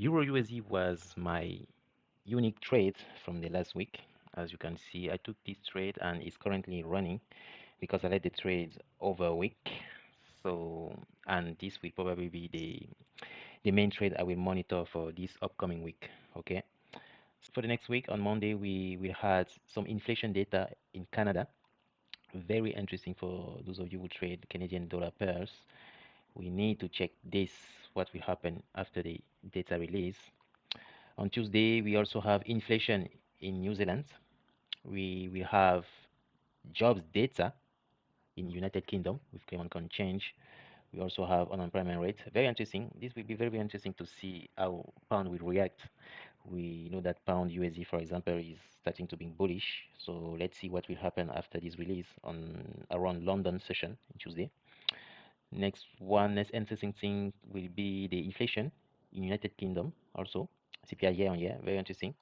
Euro USD was my unique trade from the last week. As you can see, I took this trade and it's currently running because I let the trade over a week. So, and this will probably be the main trade I will monitor for this upcoming week. Okay. For the next week on Monday, we had some inflation data in Canada. Very interesting for those of you who trade Canadian dollar pairs. We need to check this, what will happen after the data release. On Tuesday, we also have inflation in New Zealand. We will have jobs data in United Kingdom with claim on con change. We also have unemployment rate. Very interesting. This will be very interesting to see how pound will react. We know that pound USD, for example, is starting to be bullish. So let's see what will happen after this release on around London session Tuesday. Next interesting thing will be the inflation in United Kingdom also. CPI year on year, very interesting.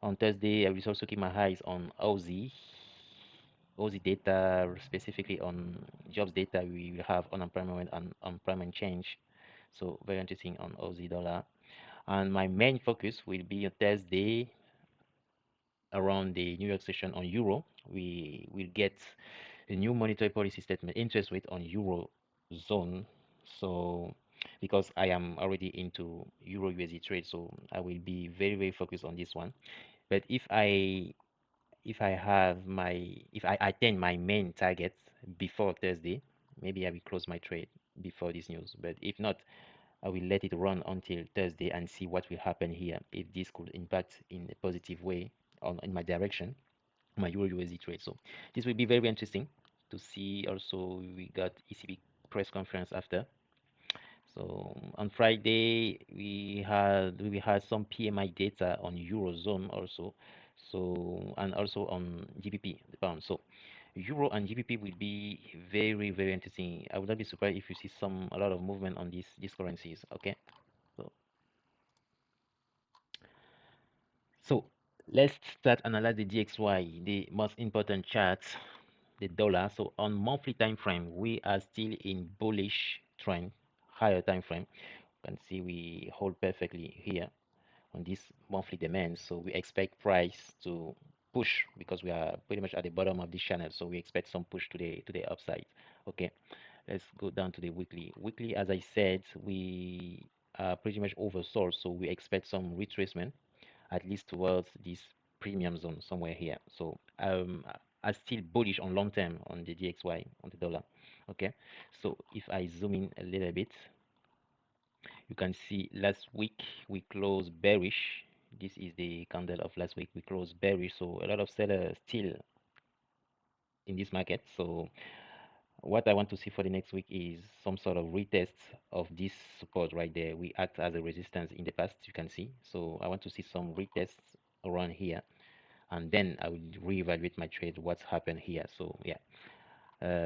On Thursday, I will also keep my eyes on Aussie data, specifically on jobs data. We will have unemployment and unemployment change. So very interesting on Aussie dollar. And my main focus will be on Thursday around the New York session on euro. We will get a new monetary policy statement interest rate on euro zone. So because I am already into euro USD trade, so I will be very focused on this one. But if I attain my main target before Thursday, maybe I will close my trade before this news. But if not, I will let it run until Thursday and see what will happen here. If this could impact in a positive way on in my direction, my Euro USD trade. So this will be very interesting to see. Also, we got ECB press conference after. So on Friday we had some PMI data on Eurozone also. So and also on GBP, the pound. So Euro and GBP will be very interesting. I would not be surprised if you see a lot of movement on these currencies. Okay. So so let's start analyze the DXY, the most important chart, the dollar. So on monthly time frame, we are still in bullish trend, higher time frame. You can see we hold perfectly here on this monthly demand. So we expect price to push because we are pretty much at the bottom of this channel. So we expect some push to the upside. Okay, let's go down to the weekly. Weekly, as I said, we are pretty much oversold. So we expect some retracement at least towards this premium zone somewhere here. So I'm still bullish on long term on the DXY on the dollar. Okay, so if I zoom in a little bit, you can see last week we closed bearish. This is the candle of last week. We closed bearish, so a lot of sellers still in this market. So what I want to see for the next week is some sort of retest of this support right there. We act as a resistance in the past, you can see. So I want to see some retests around here, and then I will reevaluate my trade, what's happened here. So yeah,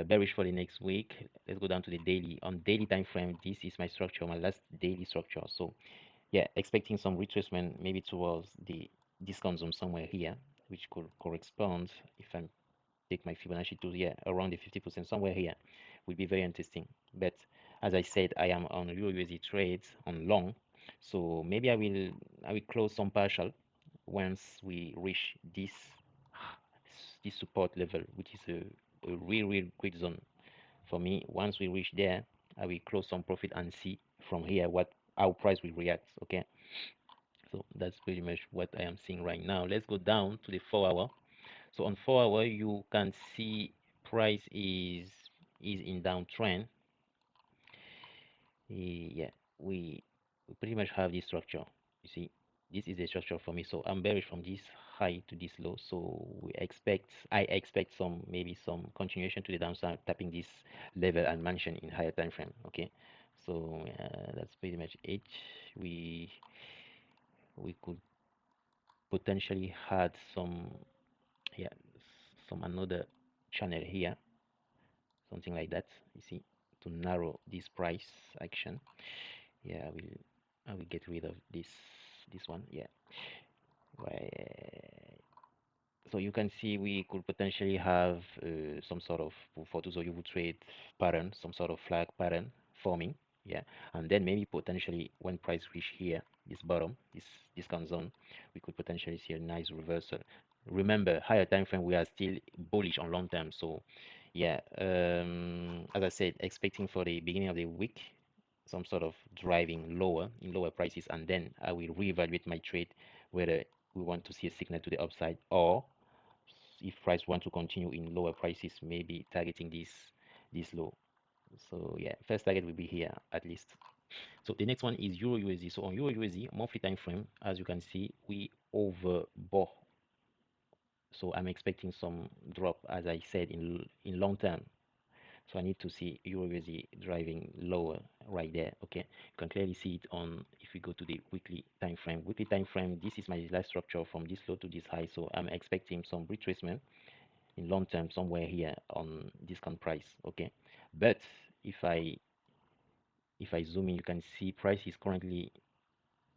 bearish for the next week. Let's go down to the daily. On daily time frame, this is my structure, my last daily structure. So yeah, expecting some retracement maybe towards the discount zone somewhere here, which could correspond if I take my Fibonacci to, yeah, around the 50% somewhere here would be very interesting. But as I said, I am on Euro USD trades on long, so maybe I will close some partial once we reach this support level, which is a real great zone for me. Once we reach there, I will close some profit and see from here what our price will react. Okay, so that's pretty much what I am seeing right now. Let's go down to the 4 hour. So on 4 hour, you can see price is in downtrend. Yeah, we pretty much have this structure. You see, this is the structure for me. So I'm bearish from this high to this low. So I expect maybe some continuation to the downside, tapping this level and mention in higher time frame. Okay, so that's pretty much it. We we could potentially had some, yeah, some another channel here, something like that, you see, to narrow this price action. Yeah, I will get rid of this one. Yeah, right. So you can see we could potentially have some sort of, for those of you who trade pattern, some sort of flag pattern forming. Yeah, and then maybe potentially when price reach here, this bottom, this discount zone, we could potentially see a nice reversal. Remember, higher time frame, we are still bullish on long term. So yeah, as I said, expecting for the beginning of the week some sort of driving lower in lower prices, and then I will reevaluate my trade whether we want to see a signal to the upside, or if price want to continue in lower prices, maybe targeting this low. So yeah, first target will be here at least. So the next one is Euro USD. So on Euro USD monthly time frame, as you can see, we overbought. So I'm expecting some drop, as I said, in long term. So I need to see Euro USD driving lower right there. Okay, you can clearly see it on, if we go to the weekly time frame. Weekly time frame, this is my last structure from this low to this high. So I'm expecting some retracement in long term somewhere here on discount price. Okay, but if I zoom in, you can see price is currently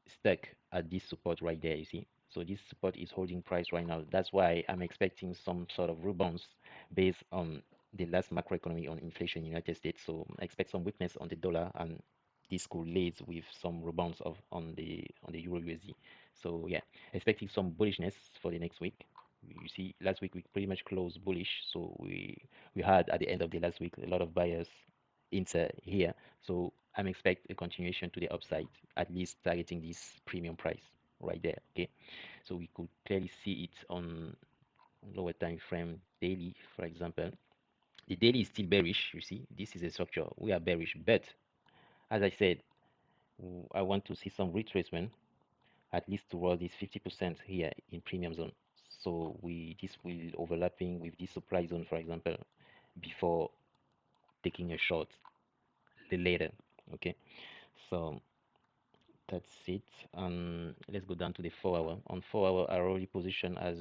stuck at this support right there, you see. So this support is holding price right now. That's why I'm expecting some sort of rebounds based on the last macroeconomy on inflation in the United States. So I expect some weakness on the dollar, and this could lead with some rebounds of on the Euro USD. So yeah, expecting some bullishness for the next week. You see, last week we pretty much closed bullish, so we had at the end of the last week a lot of buyers enter here. So I'm expect a continuation to the upside, at least targeting this premium price right there. Okay, so we could clearly see it on lower time frame, daily, for example. The daily is still bearish. You see, this is a structure. We are bearish, but as I said, I want to see some retracement at least towards this 50% here in premium zone. So this will overlapping with this supply zone, for example, before taking a short later. Okay, so that's it. Let's go down to the 4 hour. On 4 hour, I already positioned, as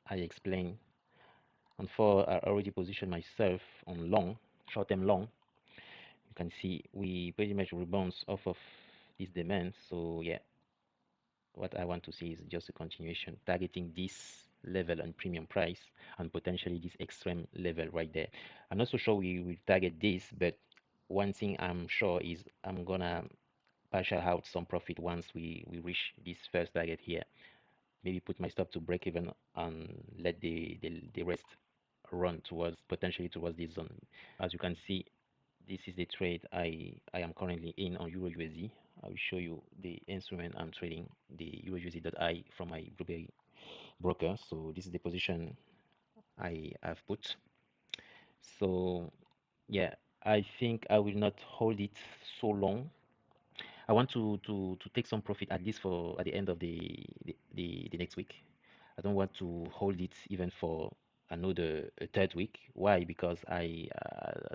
I explained. On 4 hour, I already positioned myself on long, short-term long. You can see we pretty much rebounds off of this demand. So yeah, what I want to see is just a continuation, targeting this level and premium price, and potentially this extreme level right there. I'm not so sure we will target this, but one thing I'm sure is I'm gonna partial out some profit once we reach this first target here. Maybe put my stop to break even and let the rest run towards, potentially towards this zone. As you can see, this is the trade I am currently in on Euro USD. I will show you the instrument I'm trading, the EURUSD.I from my Blueberry broker. So this is the position I have put. So yeah, I think I will not hold it so long. I want to take some profit at least for at the end of the next week. I don't want to hold it even for another a third week. Why? Because I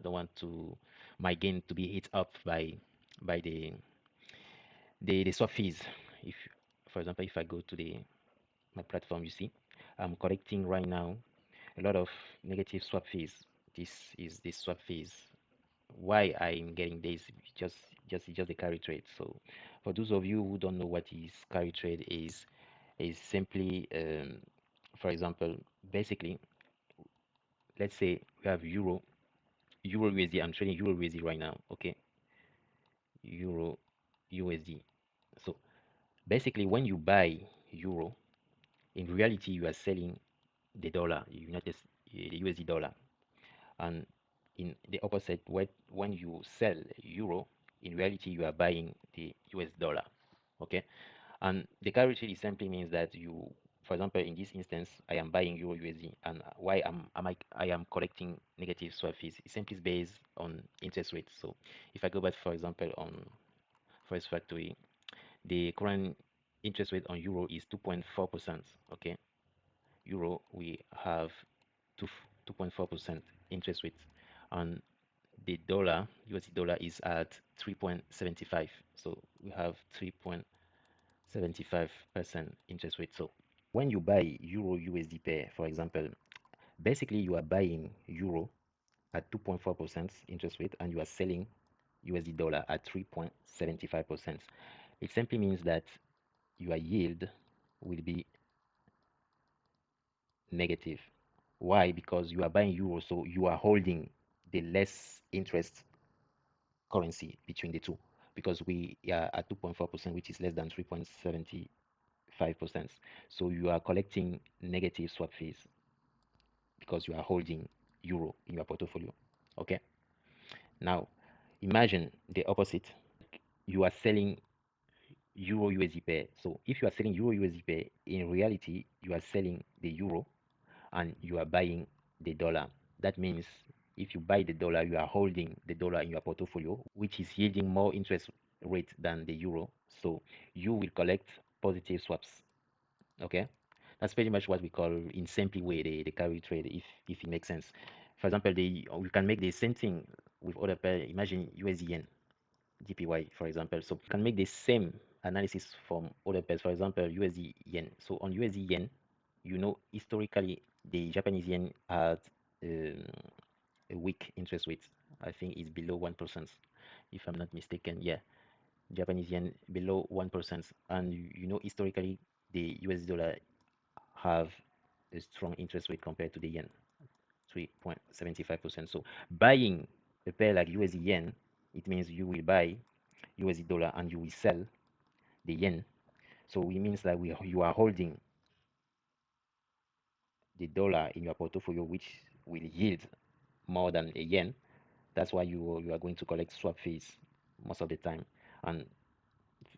don't want to my gain to be hit up by the swap fees. If, for example, if I go to the my platform, you see I'm collecting right now a lot of negative swap fees. This is the swap fees. Why I'm getting this, just the carry trade. So for those of you who don't know what is carry trade is simply for example, basically, let's say we have euro USD. I'm trading euro USD right now. Okay, euro USD. So basically, when you buy euro, in reality you are selling the dollar, the USD dollar. And in the opposite, when you sell euro, in reality you are buying the US dollar. Okay, and the carry trade simply means that you, for example, in this instance, I am buying euro USD, and why I am collecting negative swap fees. It simply is based on interest rates. So if I go back, for example, on Forex Factory, the current interest rate on euro is 2.4%. Okay, euro we have 2.4% interest rate, and the dollar, USD dollar, is at 3.75. So we have 3.75% interest rate. So when you buy euro USD pair, for example, basically you are buying euro at 2.4% interest rate, and you are selling USD dollar at 3.75%. It simply means that your yield will be negative. Why? Because you are buying euro, so you are holding the less interest currency between the two. because we are at 2.4%, which is less than 3.75%. So you are collecting negative swap fees because you are holding euro in your portfolio. Okay. Now, imagine the opposite. You are selling euro USD pair. So if you are selling euro USD pair, in reality, you are selling the euro and you are buying the dollar. That means if you buy the dollar, you are holding the dollar in your portfolio, which is yielding more interest rate than the euro. So you will collect positive swaps. Okay, that's pretty much what we call in simple way the carry trade, if it makes sense. For example, we can make the same thing with other pair. Imagine USD yen JPY, for example. So you can make the same analysis from other pairs. For example, USD yen. So on USD yen, historically the Japanese yen had um, a weak interest rate. I think it's below 1%, if I'm not mistaken. Yeah, Japanese yen below 1%, and historically the US dollar have a strong interest rate compared to the yen, 3.75%. So buying a pair like USD yen, it means you will buy USD dollar and you will sell the yen. So it means that you are holding the dollar in your portfolio, which will yield more than a yen. That's why you are going to collect swap fees most of the time. And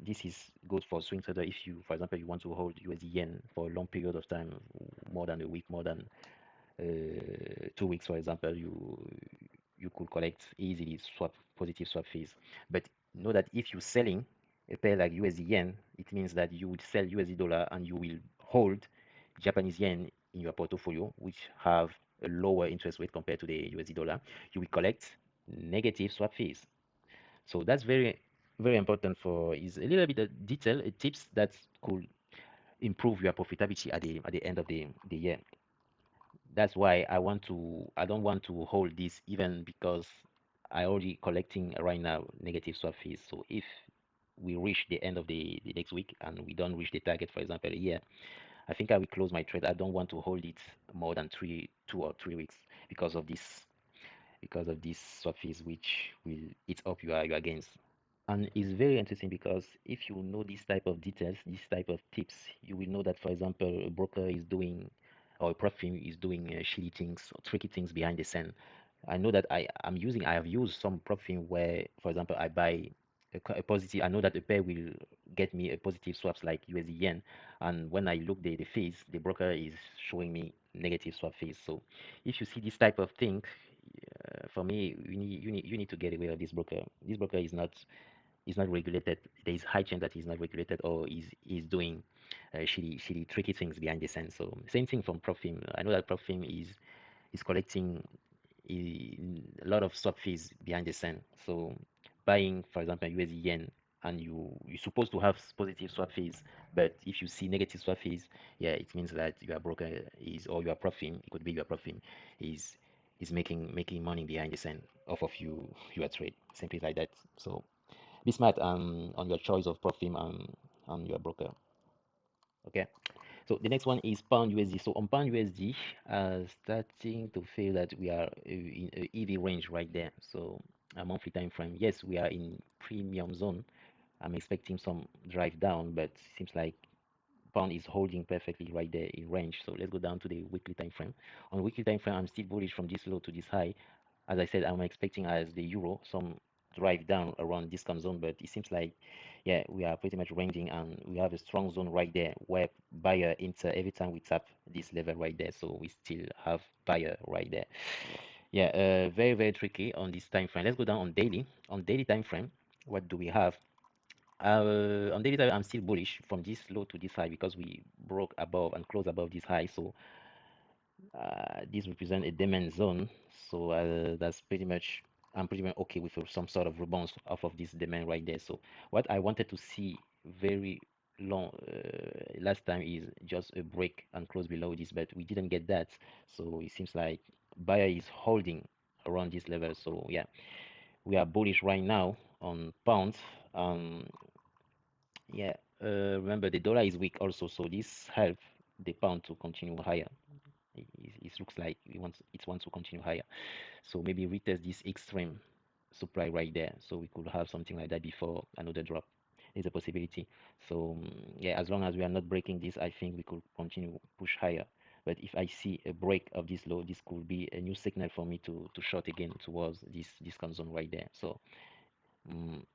this is good for swing trader if you, for example, you want to hold USD yen for a long period of time, more than a week, more than 2 weeks, for example, you could collect easily positive swap fees. But know that if you're selling a pair like USD yen, it means that you would sell USD dollar and you will hold Japanese yen in your portfolio, which have a lower interest rate compared to the USD dollar. You will collect negative swap fees. So that's very, very important. For is a little bit of detail, tips that could improve your profitability at the end of the year. That's why I don't want to hold this, even because I already collecting right now negative swap fees. So if we reach the end of the next week and we don't reach the target, for example, a year, I think I will close my trade. I don't want to hold it more than 2 or 3 weeks because of this swap fees, which will eat up your gains. And it's very interesting because if you know this type of details, this type of tips, you will know that, for example, a broker is doing, or a prop firm is doing shady things or tricky things behind the scene. I know that I have used some prop firm where, for example, I buy a positive. I know that the pair will get me a positive swaps like USD yen, and when I look the fees, the broker is showing me negative swap fees. So if you see this type of thing, for me, you need to get away of this broker. This broker is not regulated. There is high chance that he's not regulated, or is doing shitty, tricky things behind the scenes. So same thing from Profim. I know that Profim is collecting a lot of swap fees behind the scene. So buying, for example, USD yen, and you're supposed to have positive swap fees, but if you see negative swap fees, yeah, it means that your broker is, or your Profim, it could be your Profim, is making money behind the scene off of your trade, simply like that. So be smart on your choice of prop firm and your broker. Okay. So the next one is pound USD. So on pound USD, starting to feel that we are in a EV range right there. So a monthly time frame. Yes, we are in premium zone. I'm expecting some drive down, but seems like pound is holding perfectly right there in range. So let's go down to the weekly time frame. On weekly time frame, I'm still bullish from this low to this high. As I said, I'm expecting as the euro some drive down around discount zone, but it seems like, yeah, we are pretty much ranging, and we have a strong zone right there where buyer enter every time we tap this level right there. So we still have buyer right there. Yeah, very, very tricky on this time frame. Let's go down on daily. On daily time frame, what do we have? On daily time, I'm still bullish from this low to this high because we broke above and closed above this high. So this represents a demand zone. So that's pretty much, I'm pretty much okay with some sort of rebounds off of this demand right there. So what I wanted to see very long last time is just a break and close below this, but we didn't get that. So it seems like buyer is holding around this level. So yeah, we are bullish right now on pounds. Um, yeah, remember the dollar is weak also, so this help the pound to continue higher. It looks like it wants to continue higher. So maybe retest this extreme supply right there, so we could have something like that before another drop. Is a possibility. So yeah, as long as we are not breaking this, I think we could continue push higher. But if I see a break of this low, this could be a new signal for me to short again towards this discount zone right there. So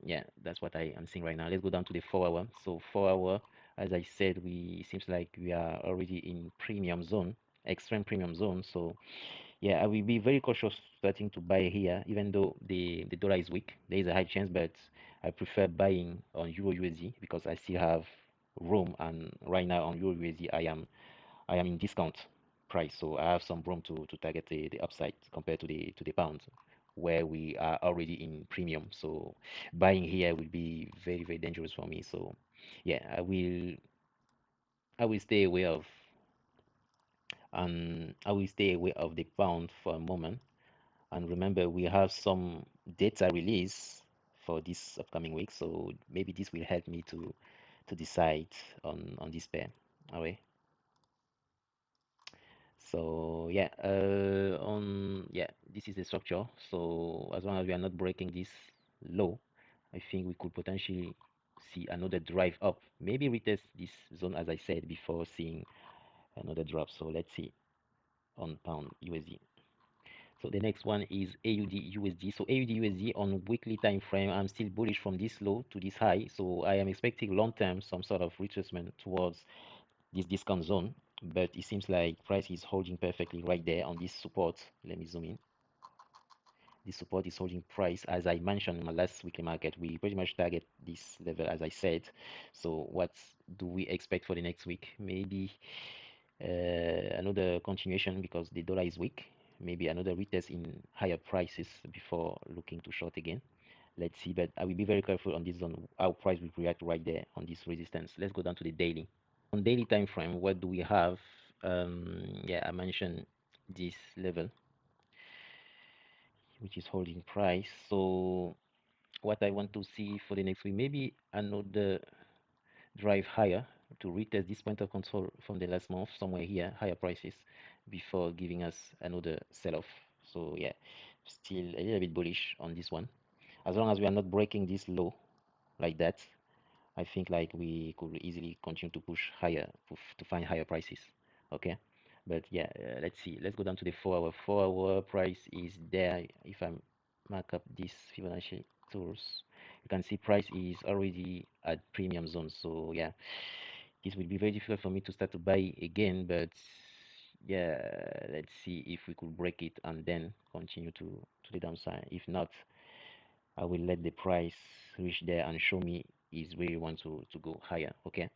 yeah, that's what I am seeing right now. Let's go down to the 4 hour. So 4 hour, as I said, we seems like we are already in premium zone, extreme premium zone. So yeah, I will be very cautious starting to buy here, even though the dollar is weak. There is a high chance, but I prefer buying on Euro USD because I still have room. And right now on Euro USD, I am in discount price, so I have some room to target the upside compared to the pound, where we are already in premium. So buying here will be very very dangerous for me. So yeah, I will stay away of I will stay away of the pound for a moment. And remember, we have some data release for this upcoming week, so maybe this will help me to decide on this pair. All right. So yeah, on yeah, this is the structure. So as long as we are not breaking this low, I think we could potentially see another drive up. Maybe retest this zone as I said before seeing another drop. So let's see on pound USD. So the next one is AUDUSD. So AUDUSD on weekly time frame, I'm still bullish from this low to this high. So I am expecting long term some sort of retracement towards this discount zone. But it seems like price is holding perfectly right there on this support. Let me zoom in. This support is holding price. As I mentioned in my last weekly market, we pretty much target this level as I said. So what do we expect for the next week? Maybe another continuation because the dollar is weak. Maybe another retest in higher prices before looking to short again. Let's see, but I will be very careful on this zone, how price will react right there on this resistance. Let's go down to the daily. On daily time frame, what do we have? Yeah, I mentioned this level, which is holding price. So what I want to see for the next week, maybe another drive higher to retest this point of control from the last month, somewhere here, higher prices, before giving us another sell-off. So yeah, still a little bit bullish on this one. As long as we are not breaking this low like that, I think like we could easily continue to push higher to find higher prices. Okay, but yeah, let's see. Let's go down to the 4 hour. 4 hour price is there. If I mark up this Fibonacci tools, you can see price is already at premium zone. So yeah, this will be very difficult for me to start to buy again. But yeah, let's see if we could break it and then continue to the downside. If not, I will let the price reach there and show me is where you want to go higher. Okay,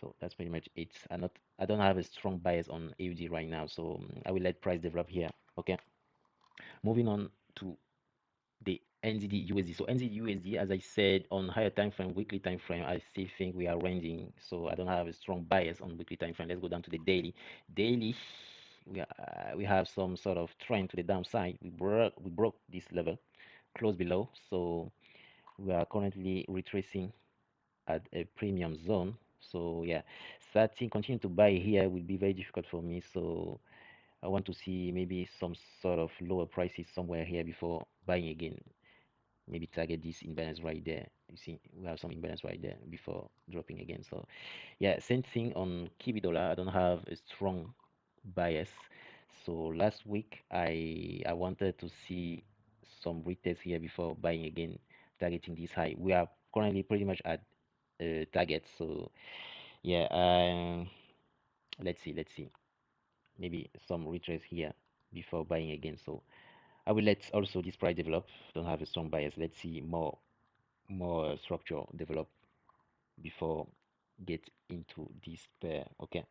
so that's pretty much it. I don't have a strong bias on AUD right now, so I will let price develop here. Okay, moving on to the NZDUSD. So NZDUSD, as I said, on higher time frame, weekly time frame, I still think we are ranging, so I don't have a strong bias on weekly time frame. Let's go down to the daily. Daily, we have some sort of trend to the downside. We broke this level close below, so we are currently retracing at a premium zone. So yeah, starting continue to buy here will be very difficult for me. So I want to see maybe some sort of lower prices somewhere here before buying again. Maybe target this imbalance right there. You see, we have some imbalance right there before dropping again. So yeah, same thing on Kiwi dollar. I don't have a strong bias. So last week I wanted to see some retest here before buying again, targeting this high. We are currently pretty much at target. So yeah, let's see. Maybe some retrace here before buying again. So I will let also this price develop. Don't have a strong bias. Let's see more structure develop before get into this pair. Okay,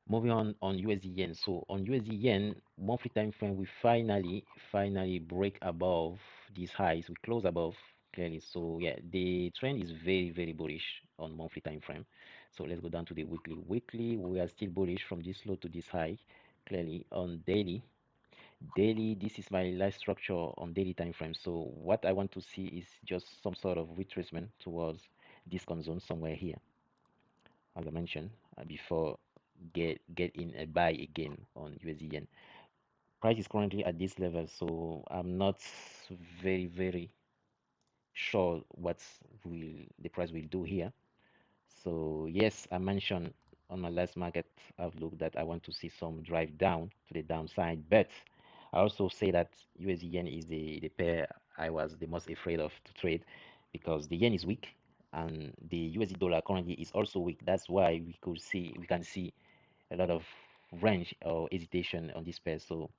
moving on USD yen. So on USD yen monthly time frame, we finally break above these highs. We close above clearly. So yeah, the trend is very very bullish on monthly time frame. So let's go down to the weekly. Weekly, we are still bullish from this low to this high. Clearly on daily, this is my life structure on daily time frame. So what I want to see is just some sort of retracement towards this zone somewhere here, as I mentioned before, get in a buy again on USD yen. Price is currently at this level, so I'm not very sure what will the price will do here. So yes, I mentioned on my last market outlook that I want to see some drive down to the downside, but I also say that USD yen is the pair I was the most afraid of to trade because the yen is weak and the USD dollar currently is also weak. That's why we can see a lot of range or hesitation on this pair. So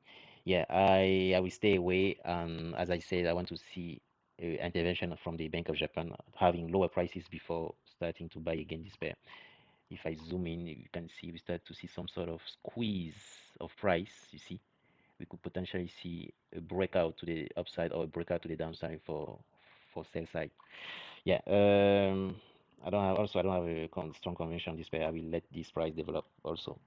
yeah, I will stay away. And as I said, I want to see intervention from the Bank of Japan having lower prices before starting to buy again this pair. If I zoom in, you can see we start to see some sort of squeeze of price. You see, we could potentially see a breakout to the upside or a breakout to the downside for sell side. Yeah. I don't have a strong conviction on this pair. I will let this price develop also.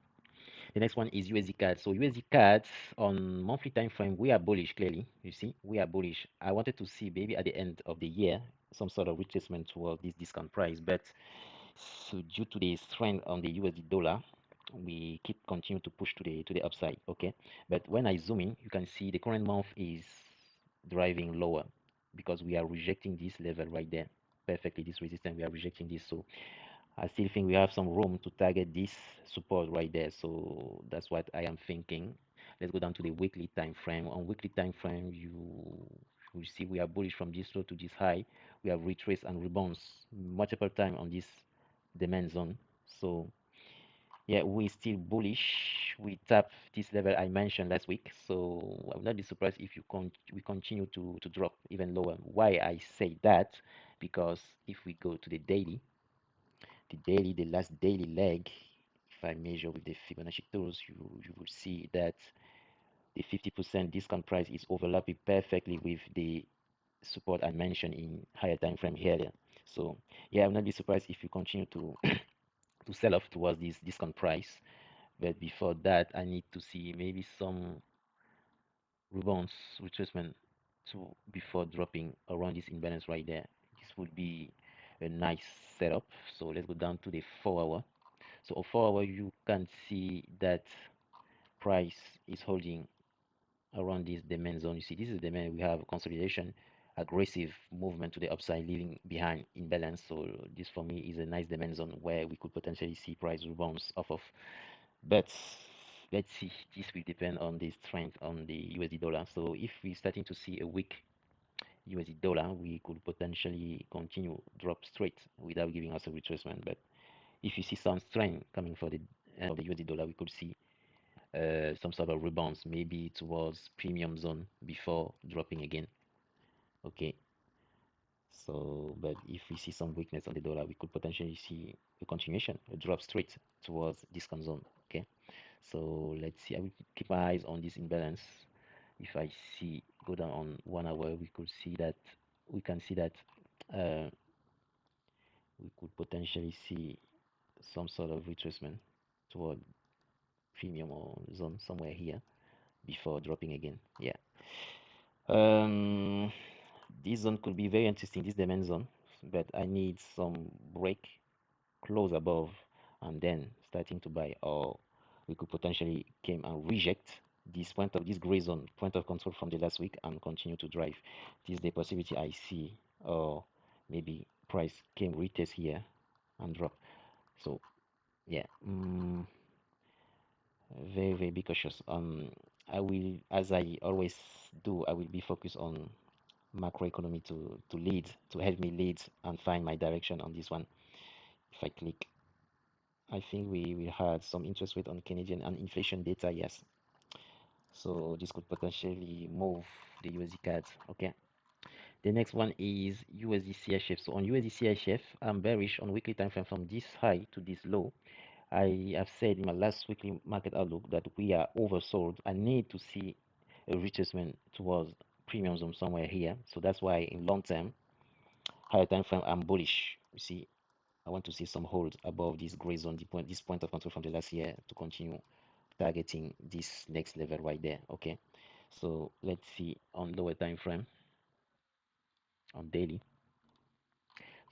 The next one is USD CAD. So USD CAD on monthly time frame, we are bullish clearly. You see, we are bullish. I wanted to see maybe at the end of the year some sort of retracement toward this discount price, but so due to the strength on the USD dollar, we keep continue to push to the upside. Okay, but when I zoom in, you can see the current month is driving lower because we are rejecting this level right there perfectly. This resistance we are rejecting this, so I still think we have some room to target this support right there. So that's what I am thinking. Let's go down to the weekly time frame. On weekly time frame, you see we are bullish from this low to this high. We have retraced and rebounds multiple time on this demand zone. So yeah, we still bullish. We tap this level I mentioned last week. So I will not be surprised if we continue to drop even lower. Why I say that? Because if we go to the last daily leg, if I measure with the Fibonacci tools, you will see that the 50% discount price is overlapping perfectly with the support I mentioned in higher time frame earlier. So yeah, I will not be surprised if you continue to to sell off towards this discount price. But before that, I need to see maybe some rebounds, retracement to before dropping around this imbalance right there. This would be a nice setup. So let's go down to the 4 hour. So on 4 hour, you can see that price is holding around this demand zone. You see, this is the demand. We have consolidation, aggressive movement to the upside, leaving behind imbalance. So this for me is a nice demand zone where we could potentially see price rebounds off of. But let's see, this will depend on the strength on the USD dollar. So if we're starting to see a weak USD dollar, we could potentially continue drop straight without giving us a retracement. But if you see some strength coming for the end of the USD dollar, we could see some sort of rebounds, maybe towards premium zone before dropping again. Okay. So, but if we see some weakness on the dollar, we could potentially see a continuation, a drop straight towards discount zone. Okay. So let's see. I will keep my eyes on this imbalance. If I see go down on 1 hour, we can see that uh, we could potentially see some sort of retracement toward premium or zone somewhere here before dropping again. Yeah. Um, this zone could be very interesting, this demand zone, but I need some break close above and then starting to buy, or we could potentially came and reject this gray zone point of control from the last week and continue to drive. This is the possibility I see, or maybe price came retest here and drop. So yeah, very be cautious. I will, as I always do, I will be focused on macroeconomy to lead, to help me lead and find my direction on this one. If I click, I think we had some interest rate on Canadian and inflation data, yes. So this could potentially move the USD CAD. Okay. The next one is USDCHF. So on USDCHF, I'm bearish on weekly time frame from this high to this low. I have said in my last weekly market outlook that we are oversold. I need to see a retracement towards premium zone somewhere here. So that's why in long term, higher time frame, I'm bullish. You see, I want to see some hold above this gray zone, this point of control from the last year to continue targeting this next level right there. Okay, so let's see on lower time frame on daily.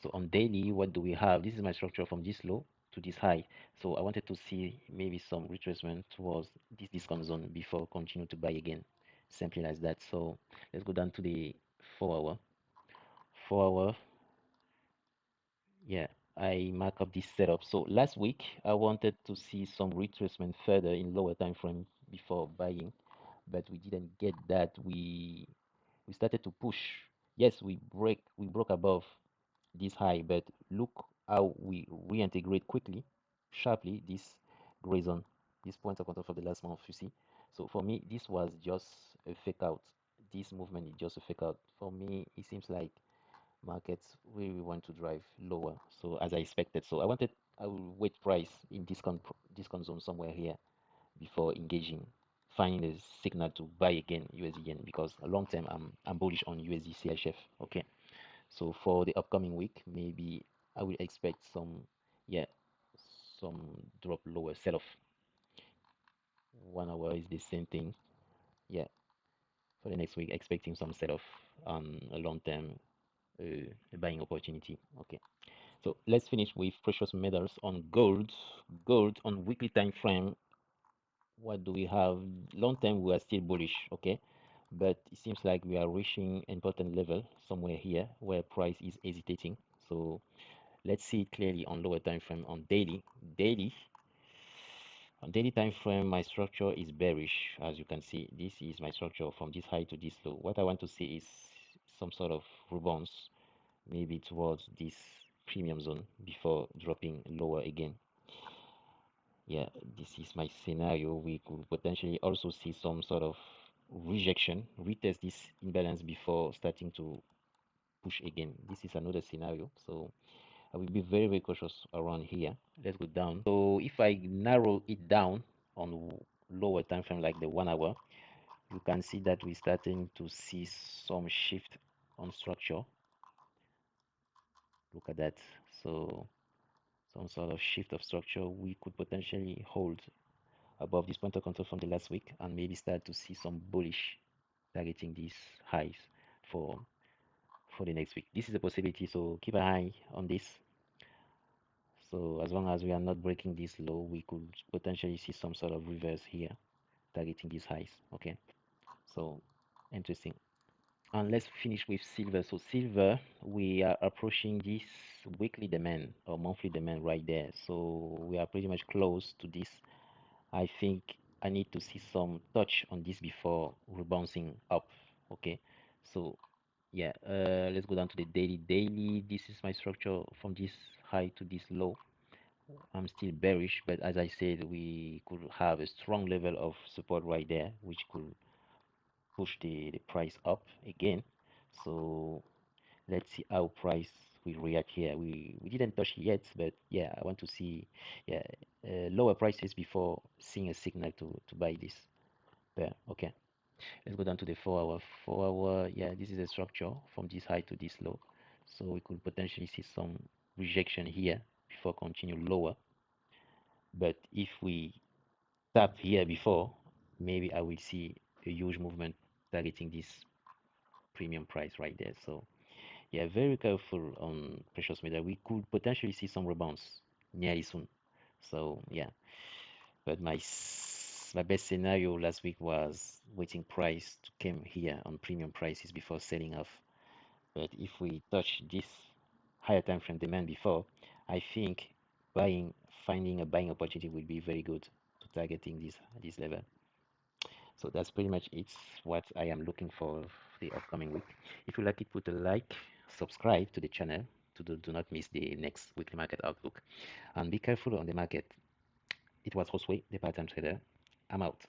So on daily, what do we have? This is my structure from this low to this high. So I wanted to see maybe some retracement towards this discount zone before continue to buy again. Simply like that. So let's go down to the 4 hour. 4 hour, yeah, I mark up this setup. So last week I wanted to see some retracement further in lower time frame before buying, but we didn't get that. We started to push. Yes, we broke above this high, but look how we reintegrate quickly, sharply this gray zone, this point of control for the last month, you see. So for me, this was just a fake out. This movement is just a fake out. For me, it seems like markets really want to drive lower. So as I expected, so I will wait price in discount zone somewhere here before engaging, finding a signal to buy again USD yen because long term I'm bullish on USDCHF. Okay, so for the upcoming week, maybe I will expect yeah, some drop lower sell off. 1 hour is the same thing. Yeah, for the next week, expecting some sell off on a long term buying opportunity. Okay. So let's finish with precious metals on gold. Gold on weekly time frame. What do we have? Long term, we are still bullish, okay? But it seems like we are reaching important level somewhere here where price is hesitating. So let's see it clearly on lower time frame on daily. On daily time frame, my structure is bearish. As you can see, this is my structure from this high to this low. What I want to see is some sort of rebounds, maybe towards this premium zone before dropping lower again. Yeah, this is my scenario. We could potentially also see some sort of rejection, retest this imbalance before starting to push again. This is another scenario. So I will be very, very cautious around here. Let's go down. So if I narrow it down on lower time frame like the 1 hour, you can see that we're starting to see some shift on structure. Look at that. So some sort of shift of structure we could potentially hold above this point of control from the last week and maybe start to see some bullish targeting these highs for for the next week. This is a possibility, so keep an eye on this. So as long as we are not breaking this low, we could potentially see some sort of reverse here targeting these highs. Okay, so interesting. And let's finish with silver. So silver, we are approaching this weekly demand or monthly demand right there. So we are pretty much close to this. I think I need to see some touch on this before rebouncing up. Okay, so yeah, let's go down to the daily. Daily, this is my structure from this high to this low. I'm still bearish, but as I said, we could have a strong level of support right there, which could push the price up again. So let's see how price will react here. We didn't touch it yet, but yeah, I want to see yeah lower prices before seeing a signal to buy this pair. Okay, let's go down to the 4 hour. 4 hour, yeah, this is a structure from this high to this low, so we could potentially see some rejection here before continue lower. But if we tap here before, maybe I will see a huge movement targeting this premium price right there. So yeah, very careful on precious metal. We could potentially see some rebounds nearly soon. So yeah, but my best scenario last week was waiting price to come here on premium prices before selling off. But if we touch this higher time frame demand before, I think finding a buying opportunity will be very good to targeting this level. So that's pretty much it. What I am looking for the upcoming week. If you like it, put a like, subscribe to the channel to do not miss the next weekly market outlook, and be careful on the market. It was Josue, the part-time trader. I'm out.